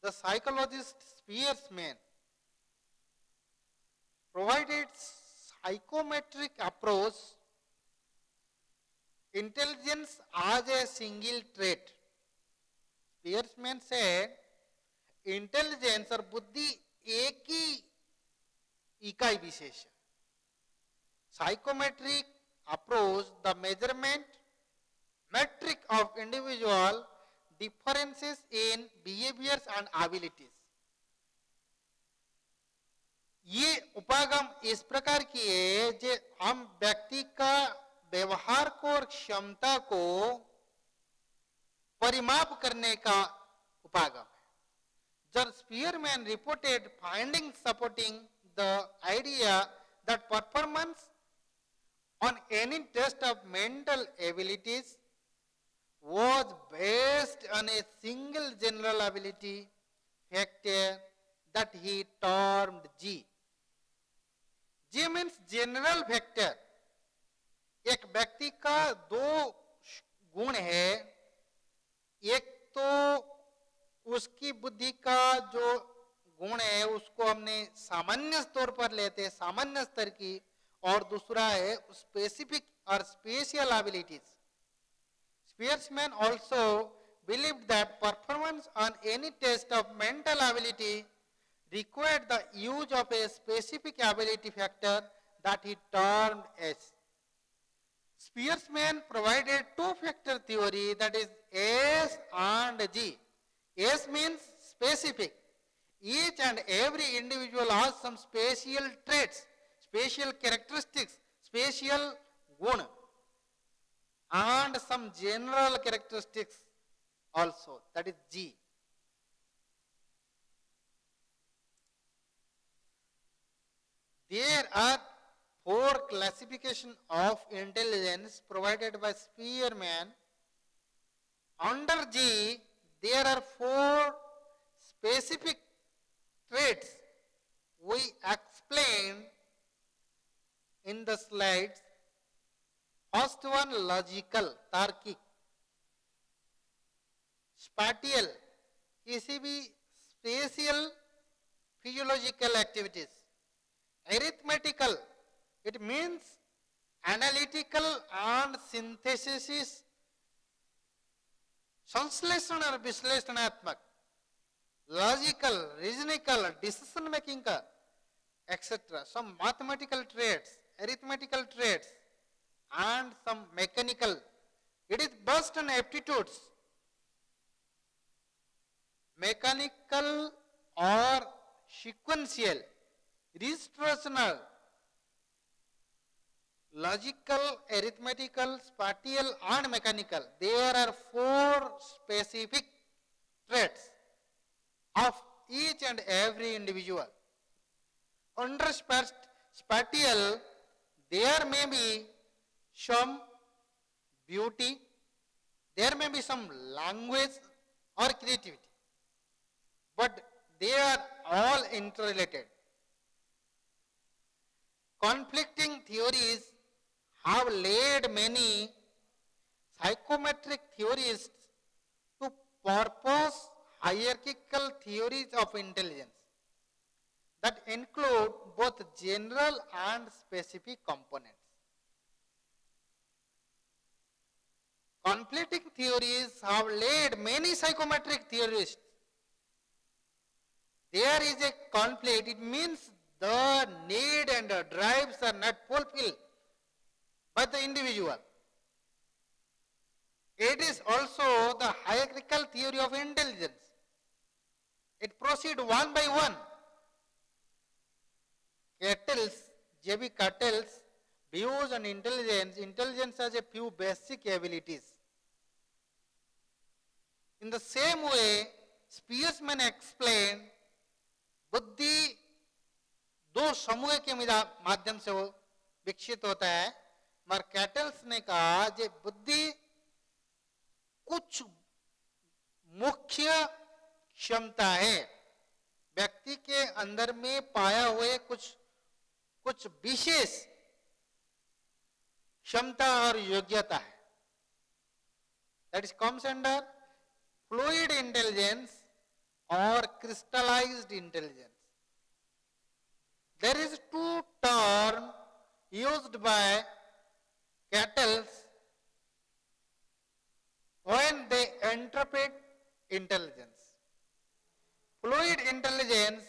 The psychologist Spearman provided psychometric approach intelligence as a single trait. Spearman said intelligence और बुद्धि एक ही इकाई विशेष है. Psychometric approach the measurement metric of individual differences in behaviors and abilities. ये उपागम इस प्रकार की है जो हम व्यक्ति का व्यवहार को और क्षमता को परिमाप करने का उपागम है. जब Spearman reported finding supporting the idea that performance on any test of mental abilities was based on a single general ability factor that he termed G. G means general factor. एक व्यक्ति का दो गुण है. एक तो उसकी बुद्धि का जो गुण है उसको हमने सामान्य स्तर पर लेते हैं, सामान्य स्तर की, और दूसरा है स्पेसिफिक और special abilities. Spearman also believed that performance on any test of mental ability required the use of a specific ability factor that he termed S. Spearman provided two-factor theory, that is S and G. S means specific. Each and every individual has some special traits, special characteristics, special guna, and some general characteristics also, that is G. There are four classification of intelligence provided by Spearman. Under G, there are four specific traits we explained in the slides. First one, logical, तार्किक. Spatial, किसी भी spatial physiological activities. Arithmetical, it means analytical and synthesis, संश्लेषण और विश्लेषणात्मक. Logical, reasoning, decision making का, etcetera. Some mathematical traits, arithmetical traits, and some mechanical. It is based on aptitudes. Mechanical or sequential, restitutional, logical, arithmetical, spatial and mechanical. There are four specific traits of each and every individual. Under spatial, there may be some beauty, there may be some language or creativity, but they are all interrelated. Conflicting theories have led many psychometric theorists to propose hierarchical theories of intelligence that include both general and specific components. Conflicting theories have led many psychometric theorists. There is a conflict, it means the need and the drives are not fulfilled by the individual. It is also the hierarchical theory of intelligence. It proceeds one by one. J.B. Cattell's views on intelligence has a few basic abilities. In the same way, Spearman explained, बुद्धि दो समूह के माध्यम से वो विकसित होता है. मगर कैटल्स ने कहा कि बुद्धि कुछ मुख्य क्षमता है, व्यक्ति के अंदर में पाया हुए कुछ विशेष क्षमता और योग्यता है. That is comes under fluid intelligence, or crystallized intelligence. There is two term used by Cattles when they interpret intelligence. Fluid intelligence,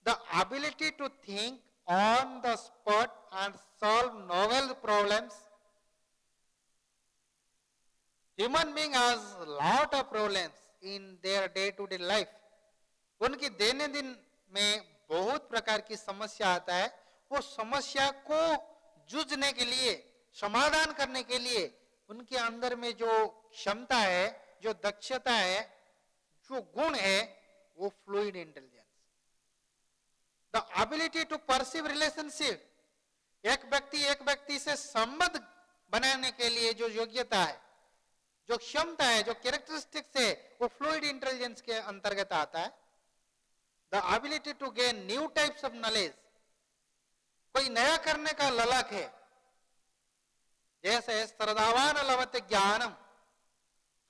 the ability to think on the spot and solve novel problems. Human being has a lot of problems in their day-to-day life. उनकी दैनंदिन में बहुत प्रकार की समस्या आता है. वो समस्या को जूझने के लिए, समाधान करने के लिए उनके अंदर में जो क्षमता है, जो दक्षता है, जो गुण है, वो fluid intelligence. The ability to perceive relationship, एक व्यक्ति से संबंध बनाने के लिए जो योग्यता है, जो क्षमता है, जो कैरेक्टरिस्टिक्स है, वो फ्लूइड इंटेलिजेंस के अंतर्गत आता है. The ability to gain new types of knowledge, कोई नया करने का ललक है, जैसे श्रद्धावान लभते ज्ञानम,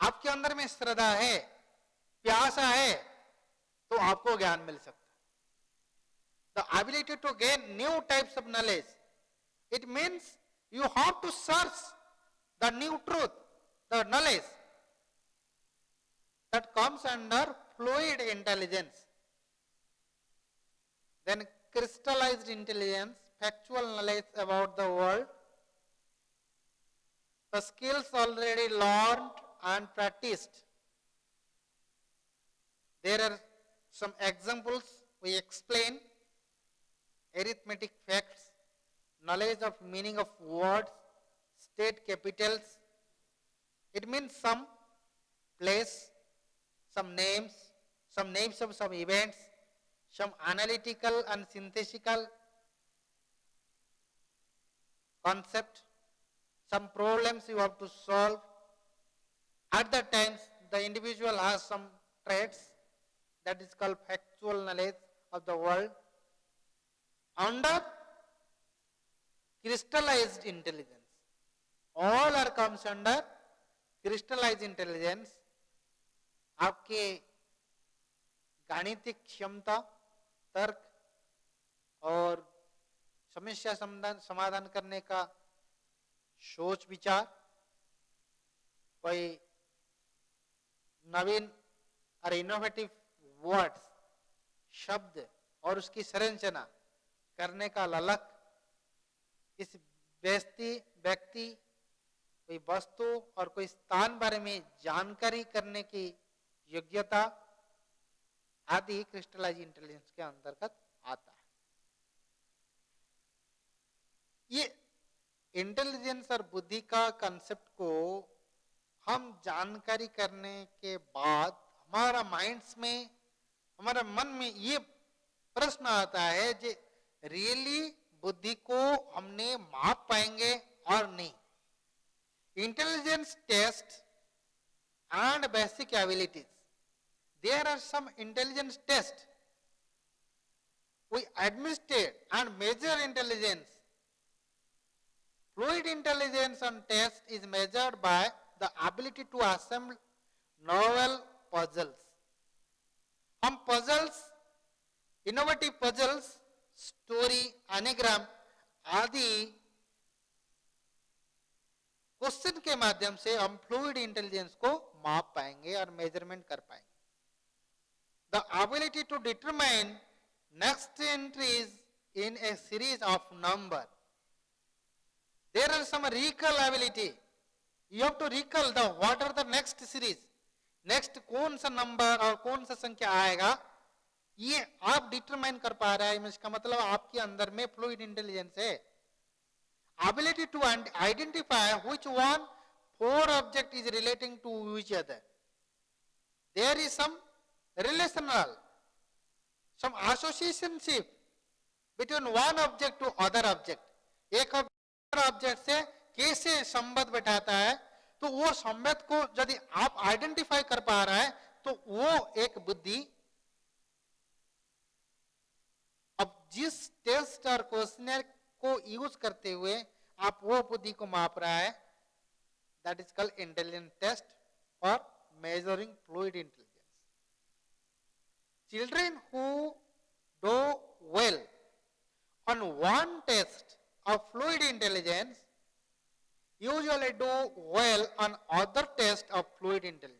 आपके अंदर में श्रद्धा है, प्यासा है, तो आपको ज्ञान मिल सकता है. The ability to gain new types of knowledge, it means you have to search the new truth, the knowledge that comes under fluid intelligence. Then crystallized intelligence, factual knowledge about the world, the skills already learned and practiced. There are some examples we explain: arithmetic facts, knowledge of meaning of words, state capitals. It means some place, some names of some events, some analytical and synthetical concept, some problems you have to solve. At that times, the individual has some traits that is called factual knowledge of the world. Under crystallized intelligence, all are comes under crystallized intelligence. आपके गाणितिक क्षमता, तर्क और समस्या समाधान करने का सोच विचार, कोई नवीन और इनोवेटिव वर्ड्स, शब्द और उसकी संरचना करने का ललक, इस व्यक्ति कोई वस्तु और कोई स्थान बारे में जानकारी करने की योग्यता आदि क्रिस्टलाइज इंटेलिजेंस के अंतर्गत आता है. ये इंटेलिजेंस और बुद्धि का कंसेप्ट को हम जानकारी करने के बाद हमारा माइंड्स में, हमारा मन में ये प्रश्न आता है कि रियली बुद्धि को हमने माप पाएंगे और नहीं. Intelligence test and basic abilities, there are some intelligence test we administrate and measure intelligence. Fluid intelligence and test is measured by the ability to assemble novel puzzles. हम puzzles, innovative puzzles, story, anagram आदि question के माध्यम से हम fluid intelligence को माप पाएंगे और मेजरमेंट कर पाएंगे. The ability to determine next entries in a series of number. There are some recall ability. You have to recall the what are the next series. Next कौन सा नंबर और कौन सा संख्या आएगा, ये आप डिटरमाइन कर पा रहे हैं. इसका मतलब आपके अंदर में फ्लूइड इंटेलिजेंस है. Ability to identify which one four object is relating to each other. There is some relational, some associationship between one object to other object. एक ऑब्जेक्ट से कैसे संबंध बैठाता है, तो वो संबंध को यदि आप आइडेंटिफाई कर पा रहा है तो वो एक बुद्धि. अब जिस टेस्ट और क्वेश्चनर को यूज करते हुए आप वो बुद्धि को माप रहा है, that is called intelligence test for measuring fluid intelligence. children who do well on one test of fluid intelligence usually do well on other test of fluid intelligence.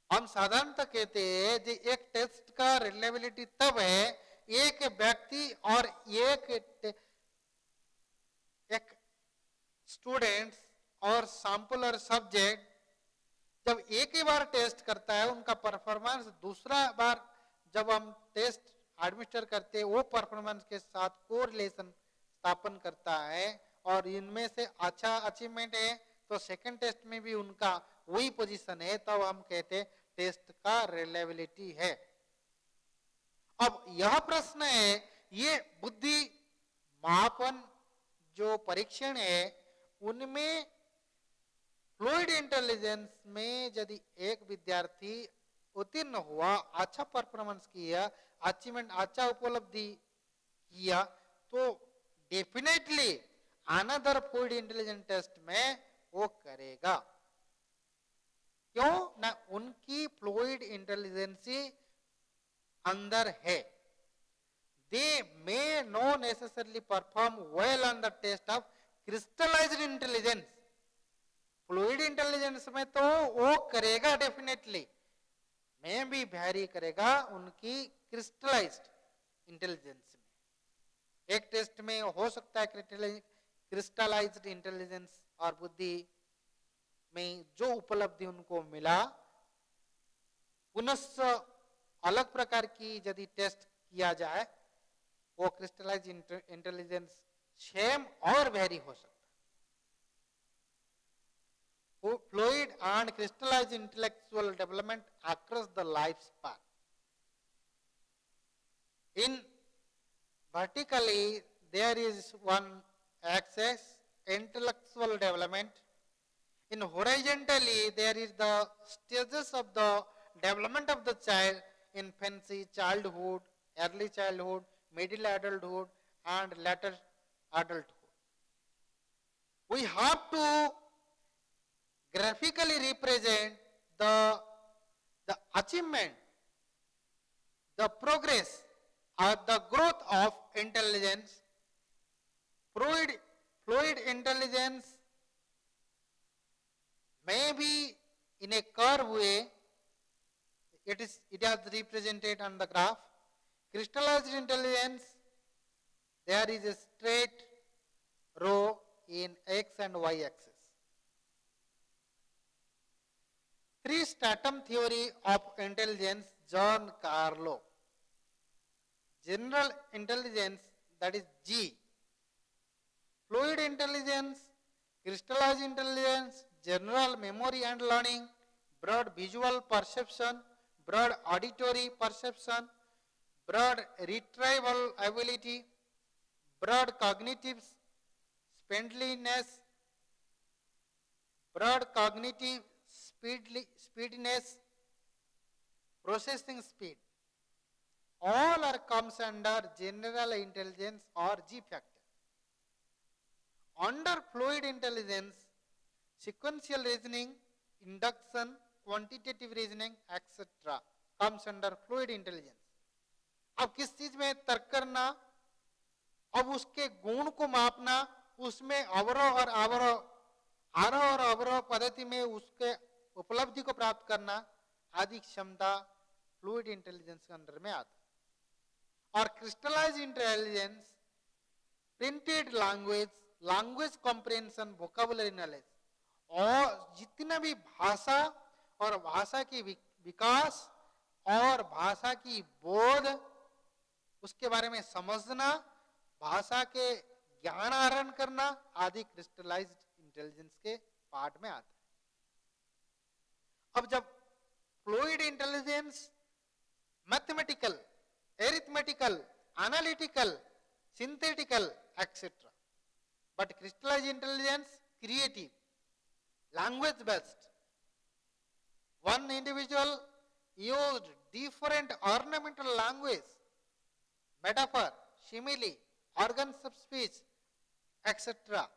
हम साधारणतः कहते हैं कि एक टेस्ट का रिलेबिलिटी तब है एक व्यक्ति और एक स्टूडेंट्स और सैंपल और सब्जेक्ट जब एक ही बार टेस्ट करता है उनका परफॉर्मेंस दूसरा बार जब हम टेस्ट एडमिनिस्टर करते हैं वो परफॉर्मेंस के साथ कोरिलेशन स्थापन करता है और इनमें से अच्छा अचीवमेंट है तो सेकंड टेस्ट में भी उनका वही पोजीशन है तब हम कहते हैं टेस्ट का रिलेबिलिटी है। अब यह प्रश्न है ये बुद्धि मापन जो परीक्षण है उनमें फ्लूइड इंटेलिजेंस में यदि एक विद्यार्थी उत्तीर्ण हुआ अच्छा परफॉर्मेंस किया अचीवमेंट अच्छा उपलब्धि किया तो definitely another fluid intelligence test में वो करेगा क्यों ना उनकी फ्लूइड इंटेलिजेंसी अंदर है। They may not necessarily perform well on the test of crystallized intelligence fluid intelligence में तो वो करेगा डेफिनेटली में भी वैरी करेगा उनकी क्रिस्टलाइज्ड इंटेलिजेंस में। एक टेस्ट में हो सकता है क्रिस्टलाइज्ड इंटेलिजेंस और बुद्धि में जो उपलब्धि उनको मिला पुनः अलग प्रकार की यदि टेस्ट किया जाए वो क्रिस्टलाइज्ड इंटेलिजेंस सेम और वेरी हो सकता है। Fluid and crystallised intellectual development across the life span in vertically there is one axis intellectual development in horizontally there is the stages of the development of the child infancy childhood early childhood middle adulthood and later adulthood. We have to graphically represent the achievement the progress or the growth of intelligence. Fluid intelligence may be in a curve way. It is represented on the graph. Crystallized intelligence, there is a straight row in x and y axis. Three stratum theory of intelligence, John Carlo. General intelligence, that is G. Fluid intelligence, crystallized intelligence, general memory and learning, broad visual perception, broad auditory perception, broad retrieval ability, broad cognitive spindliness, broad cognitive speediness, processing speed. All are comes under general intelligence or G factor. Under fluid intelligence, sequential reasoning, induction, quantitative reasoning, etc. comes under fluid intelligence. अब किस चीज में तर्क करना, अब उसके गुण को मापना, उसमें अवरोह और अवरोह, आरोह और अवरोह पद्धति में उसके उपलब्धि को प्राप्त करना आदि क्षमता फ्लूइड इंटेलिजेंस के अंदर में आता है। और crystallised intelligence printed language language comprehension vocabulary knowledge और जितना भी भाषा और भाषा की विकास और भाषा की बोध उसके बारे में समझना भाषा के ज्ञान आहरण करना आदि क्रिस्टलाइज्ड इंटेलिजेंस के पार्ट में आता है। अब जब fluid intelligence mathematical arithmetical, analytical, synthetical, etc. But crystallized intelligence, creative, language based. One individual used different ornamental language, metaphor, simile, organs of speech, etc.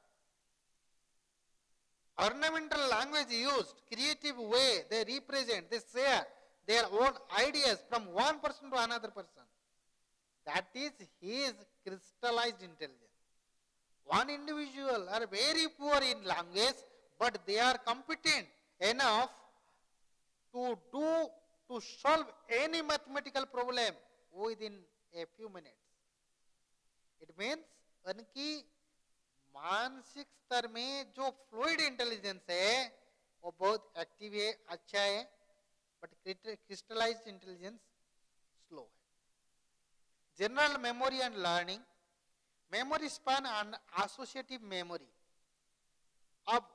Ornamental language used, creative way, they represent, they share their own ideas from one person to another person. That is his crystallized intelligence. One individual are very poor in language, but they are competent enough to solve any mathematical problem within a few minutes. It means उनकी मानसिक स्तर में जो fluid intelligence है वो बहुत active है, अच्छा है, बट क्रिस्टलाइज्ड इंटेलिजेंस स्लो है. General memory and learning, memory span and associative memory. अब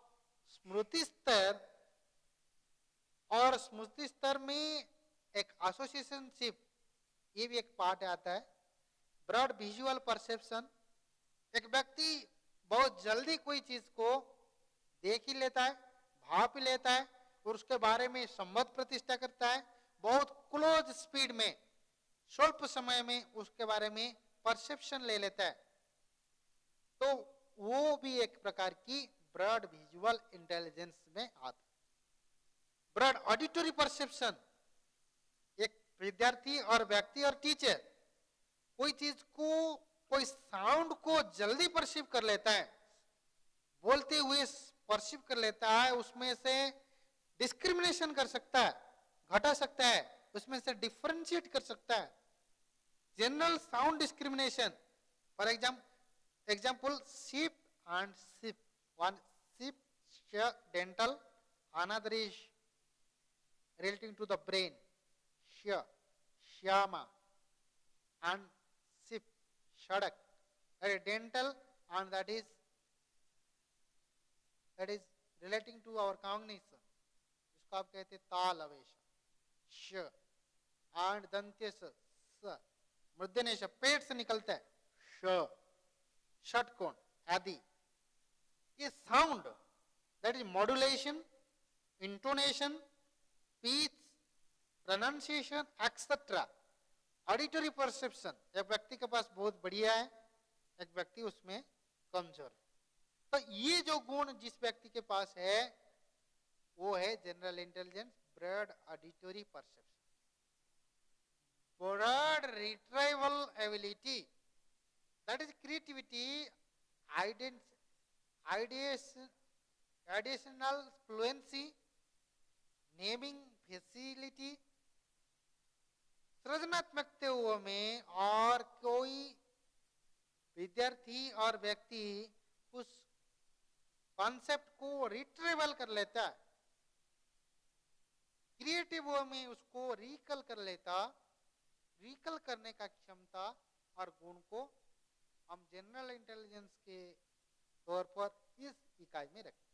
स्मृति स्तर और स्मृति स्तर में एक एसोसिएशनशिप, ये भी एक पार्ट आता है. ब्रॉड विजुअल परसेप्शन, एक व्यक्ति बहुत जल्दी कोई चीज को देख ही लेता है, भाप ही लेता है और उसके बारे में संबंध प्रतिष्ठा करता है, बहुत क्लोज स्पीड में स्वल्प समय में उसके बारे में परसेप्शन ले लेता है. तो वो भी एक प्रकार की ब्रॉड विजुअल इंटेलिजेंस में आता है. ब्रॉड ऑडिटरी परसेप्शन, एक विद्यार्थी और व्यक्ति और टीचर कोई चीज को, कोई साउंड को जल्दी परसीव कर लेता है, बोलते हुए परसीव कर लेता है, उसमें से डिस्क्रिमिनेशन कर सकता है, घटा सकता है, उसमें से डिफरेंशिएट कर सकता है. General sound discrimination, for example sheep and sheep. One sheep dental, another is relating to the brain, shyama, and sheep, shadak. That is dental, and that is relating to our cognition. इसको आप कहते हैं ताल अवेश, श and दंत्य स, मूर्धन्य पेट से निकलता है, श, षटकोण आदि. ये sound, that is modulation, intonation, speech, pronunciation etcetera. Auditory perception, एक व्यक्ति के पास बहुत बढ़िया है, एक व्यक्ति उसमें कमजोर है. तो ये जो गुण जिस व्यक्ति के पास है वो है general intelligence, broad auditory perception. Broad retrieval ability, that is creativity, ideational fluency, naming facility. सृजनात्मकता में और कोई विद्यार्थी और व्यक्ति उस कॉन्सेप्ट को रिट्रीवल कर लेता है, क्रिएटिव में उसको रिकल कर लेता, रिकल करने का क्षमता और गुण को हम जनरल इंटेलिजेंस के तौर पर इस इकाई में रखें.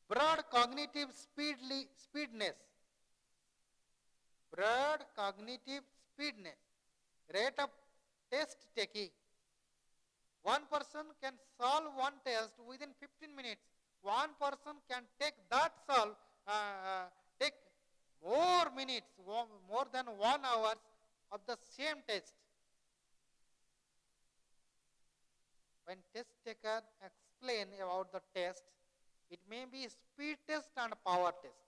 Broad cognitive speediness, broad cognitive speediness, rate of test taking. One person can solve one test within 15 minutes. One person can take more minutes, more than 1 hour of the same test. When test taker explain about the test, it may be speed test and power test.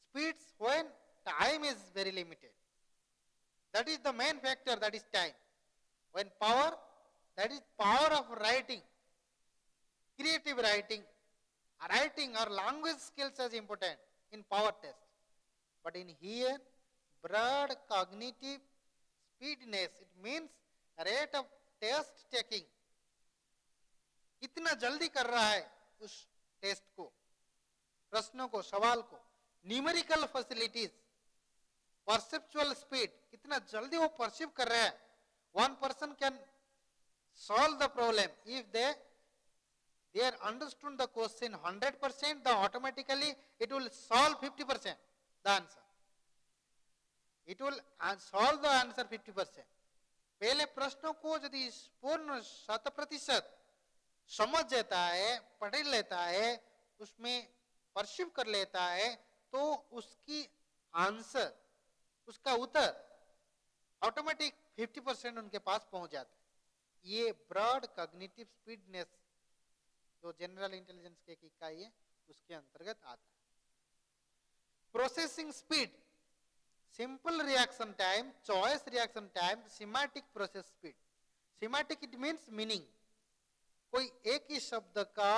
Speeds when time is very limited. That is the main factor, that is time. When power, that is power of writing, creative writing or language skills is important in power test. But in here, broad cognitive speediness, it means rate of test taking, कितना जल्दी कर रहा है उस test को, प्रश्नों को, सवाल को. न्यूमेरिकल फैसिलिटीज, परसेप्चुअल स्पीड, कितना जल्दी वो परसीव कर रहा है. One person can solve the problem if they are understood the question 100%, the automatically it will solve 50% the answer. It will solve the answer 50%. पहले प्रश्नों को यदि पूर्ण 100% समझ जाता है, पढ़ लेता है, उसमें परसीव कर लेता है, तो उसकी आंसर, उसका उत्तर ऑटोमेटिक 50% उनके पास पहुंच जाता है. ये ब्रॉड कॉग्निटिव स्पीडनेस जो जनरल इंटेलिजेंस की एक इकाई है उसके अंतर्गत आता है. Processing speed, simple reaction time, choice reaction time, semantic process speed. Semantic it means meaning, कोई एक ही शब्द का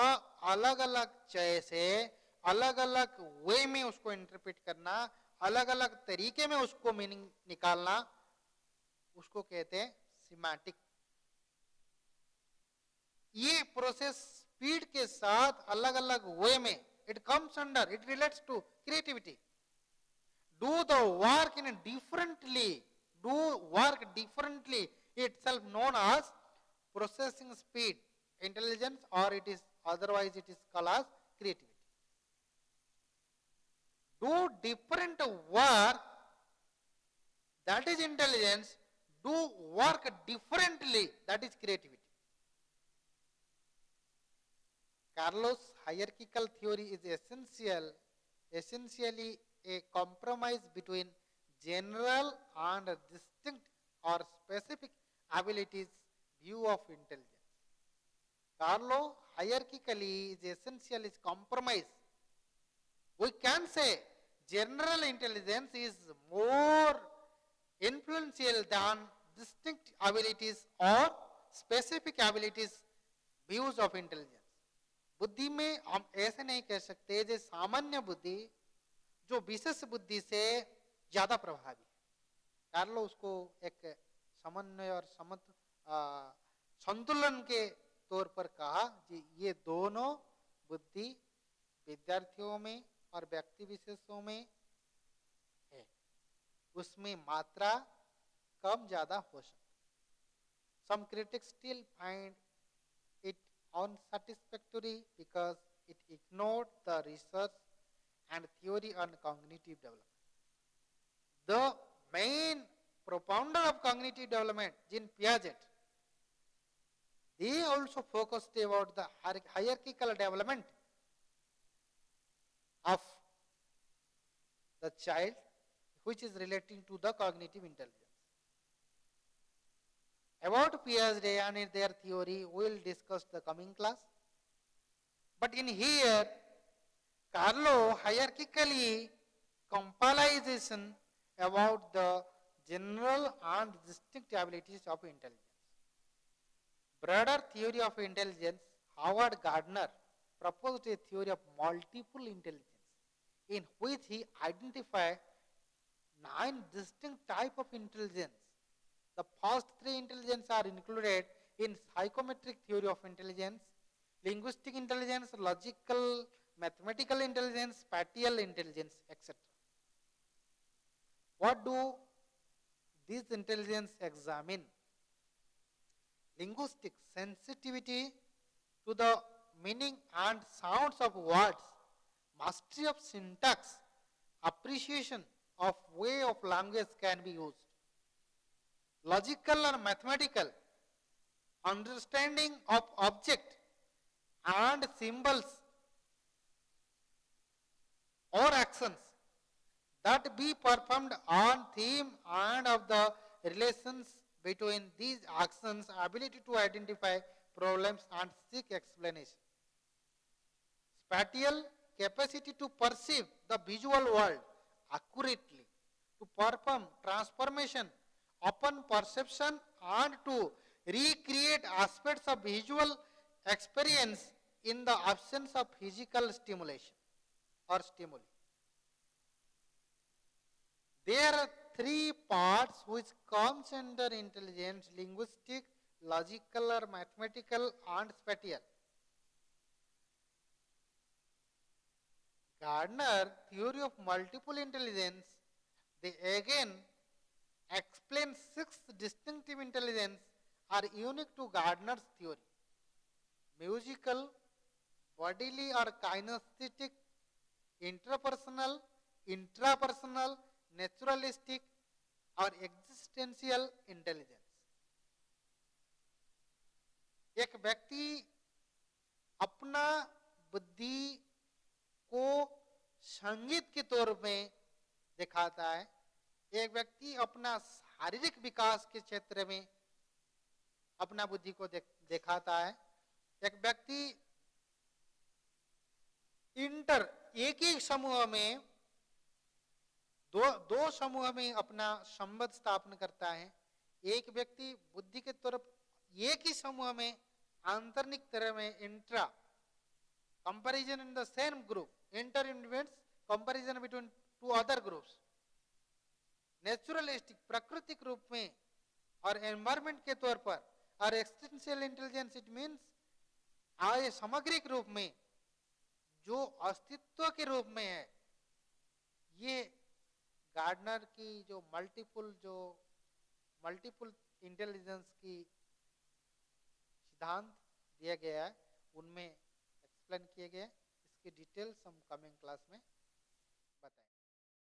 अलग अलग चय से अलग अलग वे में उसको इंटरप्रेट करना, अलग अलग तरीके में उसको मीनिंग निकालना, उसको कहते हैं सिमेटिक। ये प्रोसेस स्पीड के साथ अलग अलग वे में, it comes under, it relates to creativity. Do the work in a differently, do work differently, itself known as processing speed, intelligence, or it is otherwise it is called as creativity. Do different work, that is intelligence. Do work differently, that is creativity. Carlos' hierarchical theory is essentially a compromise between general and distinct or specific abilities view of intelligence. Carlo hierarchically is essentially compromise. We can say general intelligence is more influential than distinct abilities or specific abilities views of intelligence. बुद्धि में हम ऐसे नहीं कह सकते जो सामान्य बुद्धि जो विशेष बुद्धि से ज्यादा प्रभावी है। कार्लो उसको एक समन्वय और संतुलन के तौर पर कहा कि ये दोनों बुद्धि विद्यार्थियों में और व्यक्ति विशेषों में है, उसमें मात्रा कम ज्यादा हो सकती। Some critics still find it unsatisfactory because it ignored the research and theory on cognitive development. The main propounder of cognitive development, Jean Piaget, they also focused about the hierarchical development of the child, which is relating to the cognitive intelligence. About Piaget and their theory, we will discuss the coming class. But in here, Carlo hierarchically compilation about the general and distinct abilities of intelligence. Broader theory of intelligence, Howard Gardner proposed a theory of multiple intelligence in which he identified 9 distinct types of intelligence. The first 3 intelligence are included in psychometric theory of intelligence, linguistic intelligence, logical, mathematical intelligence, spatial intelligence, etc. What do these intelligence examine? Linguistic sensitivity to the meaning and sounds of words, mastery of syntax, appreciation of way of language can be used. Logical and mathematical, understanding of object and symbols or actions that be performed on theme and of the relations between these actions, ability to identify problems and seek explanation. Spatial capacity to perceive the visual world accurately, to perform transformation upon perception and to recreate aspects of visual experience in the absence of physical stimulation or stimuli. There are 3 parts which comes under intelligence: linguistic, logical or mathematical, and spatial. Gardner theory of multiple intelligence, they again explain 6 distinctive intelligence are unique to Gardner's theory: musical, bodily or kinesthetic, interpersonal, intrapersonal, naturalistic और existential intelligence. एक व्यक्ति अपना बुद्धि को संगीत के तौर में दिखाता है, एक व्यक्ति अपना शारीरिक विकास के क्षेत्र में अपना बुद्धि को दिखाता है, एक व्यक्ति एक ही समूह में दो समूह में अपना संबंध स्थापन करता है। एक व्यक्ति बुद्धि के तरफ एक ही समूह में आंतरिक तरह में intra comparison in the same group inter invents comparison between two other groups naturalistic प्राकृतिक रूप में और एनवायरमेंट के तौर पर और एक्सटेंशियल इंटेलिजेंस इट मीन्स आय सामग्रिक रूप में जो अस्तित्व के रूप में है। ये गार्डनर की जो मल्टीपल इंटेलिजेंस की सिद्धांत दिया गया है उनमें एक्सप्लेन किए गए। इसकी डिटेल्स हम कमिंग क्लास में